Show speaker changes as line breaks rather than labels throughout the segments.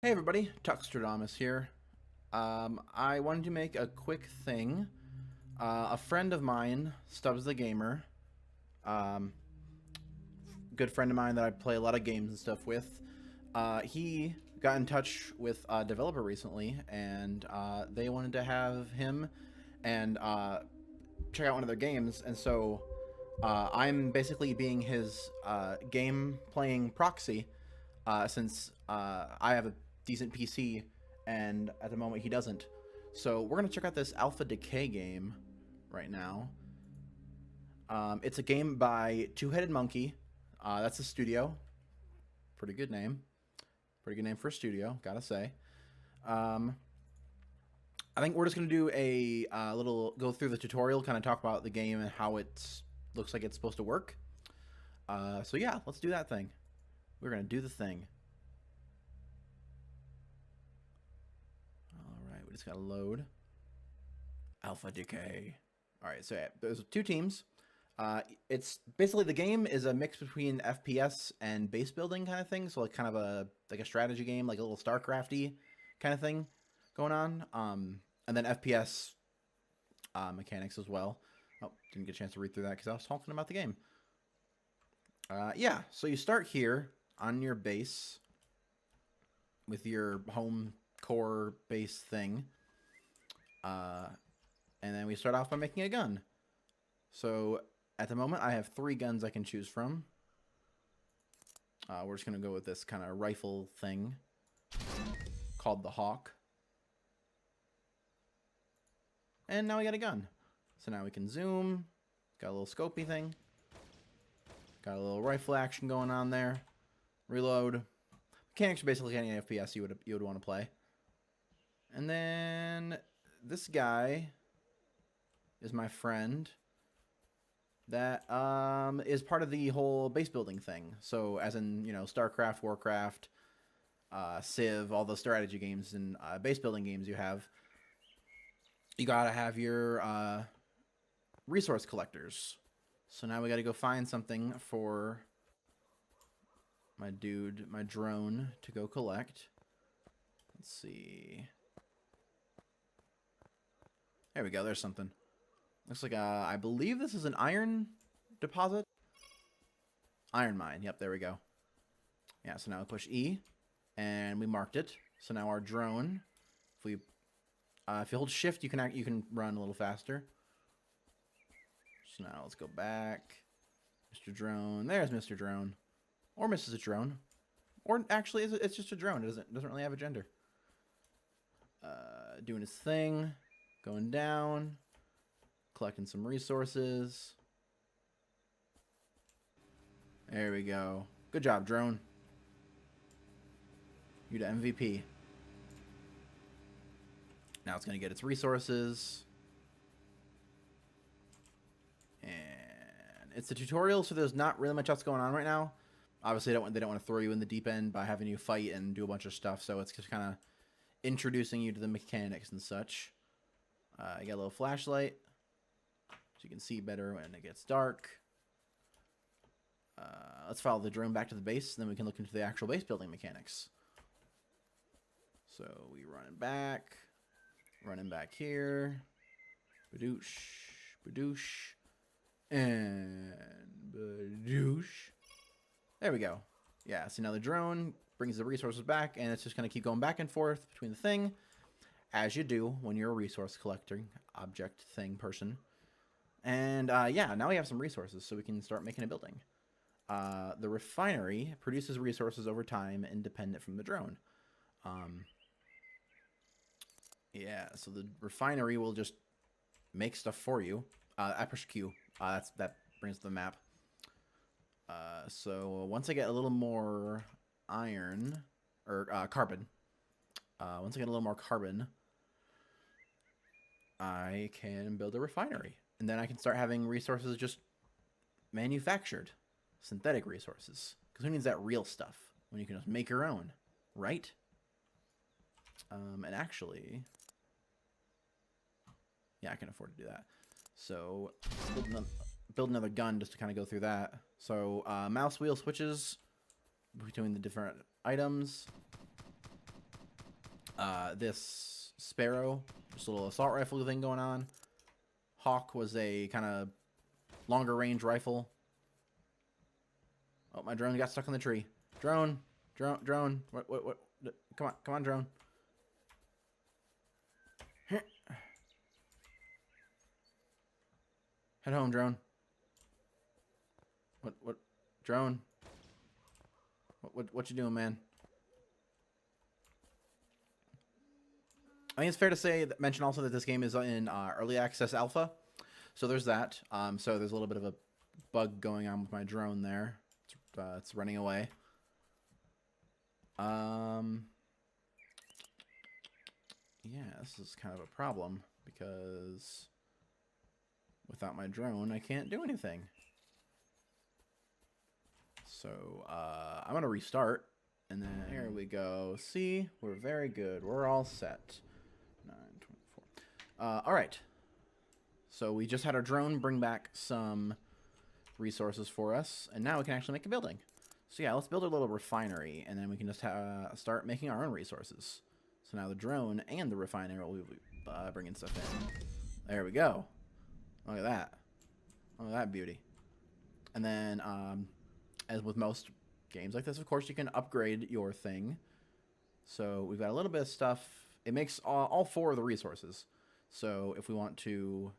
Hey everybody, Tuxtradamus here. I wanted to make a quick thing. A friend of mine, Stubbs the Gamer, um, good friend of mine that I play a lot of games and stuff with, he got in touch with a developer recently, and they wanted to have him and check out one of their games, and so I'm basically being his game playing proxy since I have a decent PC and at the moment he doesn't. So we're gonna check out this Alpha Decay game right now. It's a game by Two-Headed Monkey. That's a studio. Pretty good name. Pretty good name for a studio, gotta say. Um, I think we're just gonna do a little go through the tutorial, kind of talk about the game and how it looks like it's supposed to work. So yeah, let's do that thing. We're gonna do the thing. All right, we just gotta load. Alpha Decay. All right, so yeah, there's two teams. It's basically the game is a mix between FPS and base building kind of thing. So like kind of a strategy game, like a little StarCrafty kind of thing going on. And then FPS mechanics as well. Oh, didn't get a chance to read through that because I was talking about the game. Yeah, so you start here on your base with your home core base thing. And then we start off by making a gun. So at the moment, I have 3 guns I can choose from. We're just going to go with this kind of rifle thing called the Hawk. And now we got a gun. So now we can zoom. Got a little scopey thing. Got a little rifle action going on there. Reload. Mechanics are basically any FPS you would want to play. And then this guy is my friend that is part of the whole base building thing. So as in, you know, StarCraft, Warcraft, Civ, all the strategy games and base building games you have, you gotta have your resource collectors. So now we gotta go find something for my dude, my drone, to go collect. Let's see. There we go, there's something. Looks like, I believe this is an iron deposit. Iron mine. Yep, there we go. Yeah, so now we push E, and we marked it. So now our drone, if you hold Shift, you can run a little faster. So now let's go back. Mr. Drone. There's Mr. Drone, or Mrs. Drone, or actually, it's just a drone. It doesn't really have a gender. Doing his thing, going down. Collecting some resources. There we go. Good job, drone. You to MVP. Now it's going to get its resources. And it's a tutorial, so there's not really much else going on right now. Obviously, they don't want to throw you in the deep end by having you fight and do a bunch of stuff, so it's just kind of introducing you to the mechanics and such. You got a little flashlight, so you can see better when it gets dark. Let's follow the drone back to the base, and then we can look into the actual base building mechanics. So we running back here. Badoosh, badoosh, and badoosh. There we go. Yeah, so now the drone brings the resources back, and it's just going to keep going back and forth between the thing, as you do when you're a resource collecting object thing person. And yeah, now we have some resources, so we can start making a building. The refinery produces resources over time, independent from the drone. Yeah, so the refinery will just make stuff for you. I push Q. That brings the map. So once I get a little more iron, or carbon, once I get a little more carbon, I can build a refinery. And then I can start having resources just manufactured. Synthetic resources. Because who needs that real stuff when you can just make your own, right? And actually, yeah, I can afford to do that. So build another gun just to kind of go through that. So mouse wheel switches between the different items. This Sparrow, just a little assault rifle thing going on. Hawk was a kind of longer range rifle. Oh, my drone got stuck in the tree. Drone. What? Come on, drone. Head home, drone. What, drone? What you doing, man? I think it's fair to say mention also that this game is in early access alpha, so there's that. So there's a little bit of a bug going on with my drone there. It's running away. Yeah, this is kind of a problem because without my drone, I can't do anything. So I'm gonna restart, and then here we go. See, we're very good. We're all set. 9:24. All right. So we just had our drone bring back some resources for us, and now we can actually make a building. So yeah, let's build a little refinery, and then we can just start making our own resources. So now the drone and the refinery will be bringing stuff in. There we go. Look at that. Look at that beauty. And then, as with most games like this, of course, you can upgrade your thing. So we've got a little bit of stuff. It makes all 4 of the resources. So if we want to...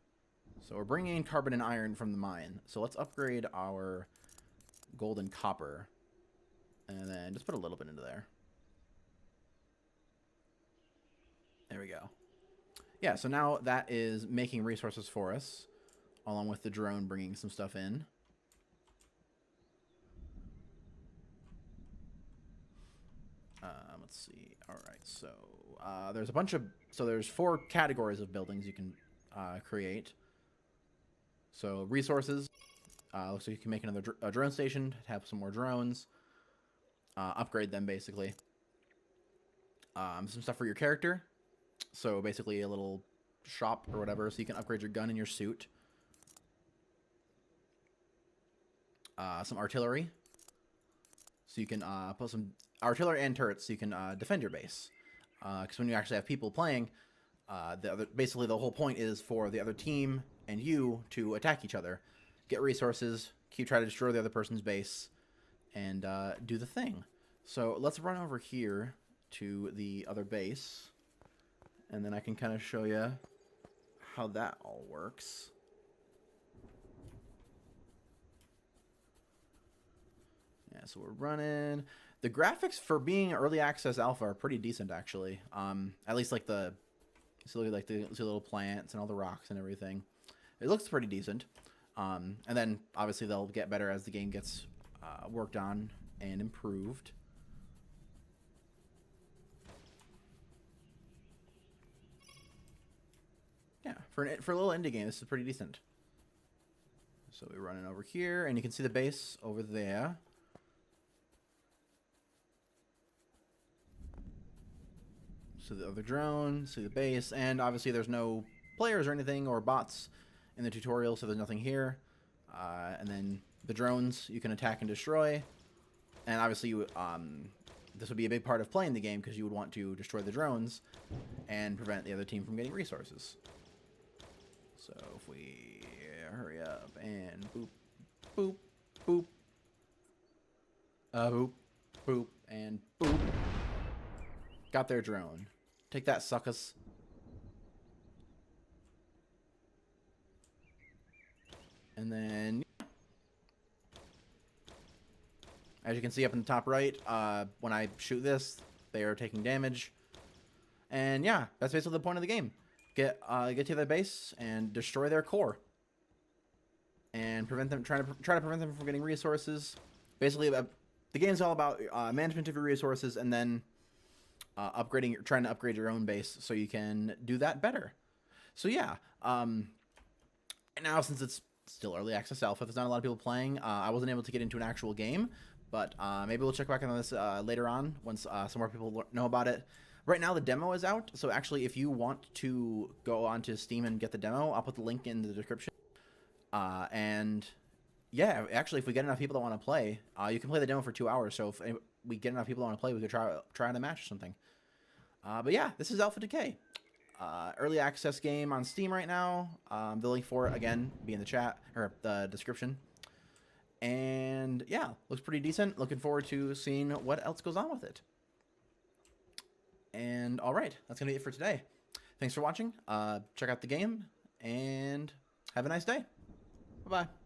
So we're bringing in carbon and iron from the mine. So let's upgrade our gold and copper. And then just put a little bit into there. There we go. Yeah, so now that is making resources for us, along with the drone bringing some stuff in. Let's see. All right, so there's a bunch of... So there's 4 categories of buildings you can create. So resources. Looks like you can make another drone station, have some more drones, upgrade them basically. Some stuff for your character. So basically a little shop or whatever, so you can upgrade your gun and your suit. Some artillery. So you can put some artillery and turrets so you can defend your base. Because when you actually have people playing, basically the whole point is for the other team and you to attack each other, get resources, try to destroy the other person's base, and do the thing. So let's run over here to the other base, and then I can kind of show you how that all works. Yeah, so we're running. The graphics for being early access alpha are pretty decent, actually. At least like the little plants and all the rocks and everything. It looks pretty decent. And then obviously they'll get better as the game gets worked on and improved. Yeah, for a little indie game, this is pretty decent. So we're running over here, and you can see the base over there. So the other drone, see the base, and obviously there's no players or anything or bots in the tutorial, so there's nothing here. And then the drones you can attack and destroy, and obviously this would be a big part of playing the game because you would want to destroy the drones and prevent the other team from getting resources. So if we hurry up and boop, boop, boop, boop, boop, and boop, got their drone. Take that, suckers. And then, as you can see up in the top right, when I shoot this, they are taking damage. And yeah, that's basically the point of the game. Get to their base and destroy their core, and prevent them. Try to prevent them from getting resources. Basically, the game's all about management of your resources, and then trying to upgrade your own base so you can do that better. So yeah, now since it's still early access alpha, there's not a lot of people playing. I wasn't able to get into an actual game, but maybe we'll check back on this later on once some more people know about it. Right now the demo is out, so actually if you want to go onto Steam and get the demo, I'll put the link in the description. And yeah, actually if we get enough people that want to play, you can play the demo for 2 hours. So if we get enough people that want to play, we could try on a match or something. But yeah, this is Alpha Decay. Early access game on Steam right now. The link for it, again, be in the chat, or the description. And yeah, looks pretty decent. Looking forward to seeing what else goes on with it. And all right, that's going to be it for today. Thanks for watching. Check out the game, and have a nice day. Bye-bye.